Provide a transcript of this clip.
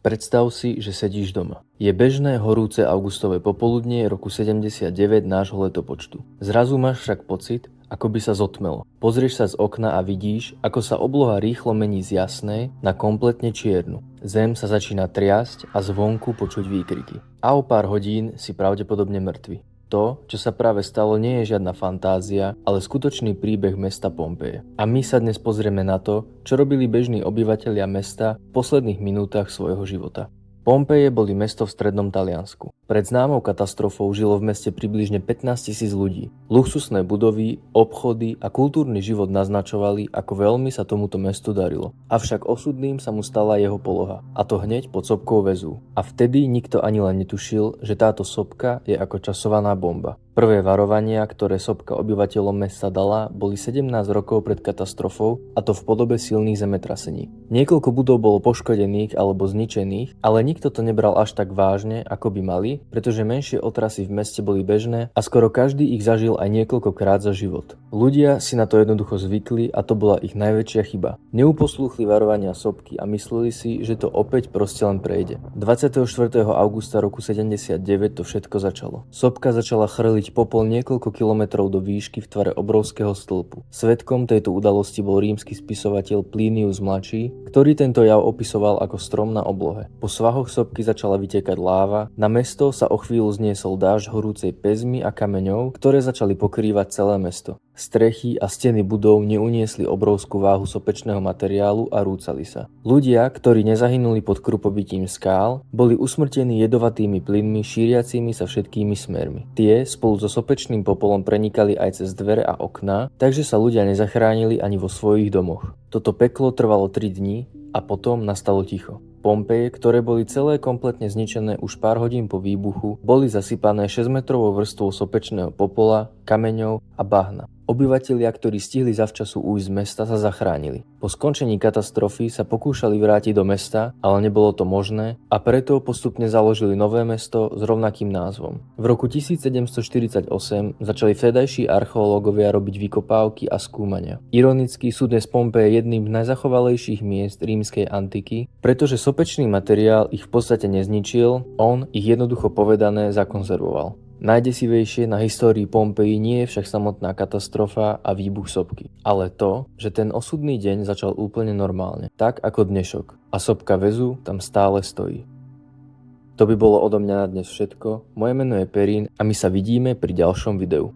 Predstav si, že sedíš doma. Je bežné horúce augustové popoludnie roku 79 nášho letopočtu. Zrazu máš však pocit, ako by sa zotmelo. Pozrieš sa z okna a vidíš, ako sa obloha rýchlo mení z jasnej na kompletne čiernu. Zem sa začína triasť a zvonku počuť výkriky. A o pár hodín si pravdepodobne mŕtvy. To, čo sa práve stalo, nie je žiadna fantázia, ale skutočný príbeh mesta Pompeje. A my sa dnes pozrieme na to, čo robili bežní obyvatelia mesta v posledných minútach svojho života. Pompeje boli mesto v strednom Taliansku. Pred známou katastrofou žilo v meste približne 15 000 ľudí. Luxusné budovy, obchody a kultúrny život naznačovali, ako veľmi sa tomuto mestu darilo. Avšak osudným sa mu stala jeho poloha, a to hneď pod sopkou Vezu. A vtedy nikto ani len netušil, že táto sopka je ako časovaná bomba. Prvé varovania, ktoré sopka obyvateľom mesta dala, boli 17 rokov pred katastrofou, a to v podobe silných zemetrasení. Niekoľko budov bolo poškodených alebo zničených, ale nikto to nebral až tak vážne, ako by mali, pretože menšie otrasy v meste boli bežné a skoro každý ich zažil aj niekoľkokrát za život. Ľudia si na to jednoducho zvykli a to bola ich najväčšia chyba. Neuposlúchli varovania sopky a mysleli si, že to opäť proste len prejde. 24. augusta roku 79 to všetko začalo. Sopka začala chrliť popol niekoľko kilometrov do výšky v tvare obrovského stĺpu. Svedkom tejto udalosti bol rímsky spisovateľ Plinius mladší, ktorý tento jav opisoval ako strom na oblohe. Po svahoch sopky začala vytekať láva, na mesto sa o chvíľu zniesol dážď horúcej pezmy a kameňov, ktoré začali pokrývať celé mesto. Strechy a steny budov neuniesli obrovskú váhu sopečného materiálu a rúcali sa. Ľudia, ktorí nezahynuli pod krupobytím skál, boli usmrtení jedovatými plynmi šíriacimi sa všetkými smermi. Tie spolu so sopečným popolom prenikali aj cez dvere a okná, takže sa ľudia nezachránili ani vo svojich domoch. Toto peklo trvalo 3 dní a potom nastalo ticho. Pompeje, ktoré boli celé kompletne zničené už pár hodín po výbuchu, boli zasypané 6-metrovou vrstvou sopečného popola, kameňov a bahna. Obyvatelia, ktorí stihli zavčasu ujsť z mesta, sa zachránili. Po skončení katastrofy sa pokúšali vrátiť do mesta, ale nebolo to možné a preto postupne založili nové mesto s rovnakým názvom. V roku 1748 začali vtedajší archeológovia robiť vykopávky a skúmania. Ironicky sú dnes Pompeje jedným z najzachovalejších miest rímskej antiky, pretože sopečný materiál ich v podstate nezničil, on ich jednoducho povedané zakonzervoval. Najdesivejšie na histórii Pompeji nie je však samotná katastrofa a výbuch sopky, ale to, že ten osudný deň začal úplne normálne, tak ako dnešok, a sopka Vezu tam stále stojí. To by bolo odo mňa na dnes všetko, moje meno je Perín a my sa vidíme pri ďalšom videu.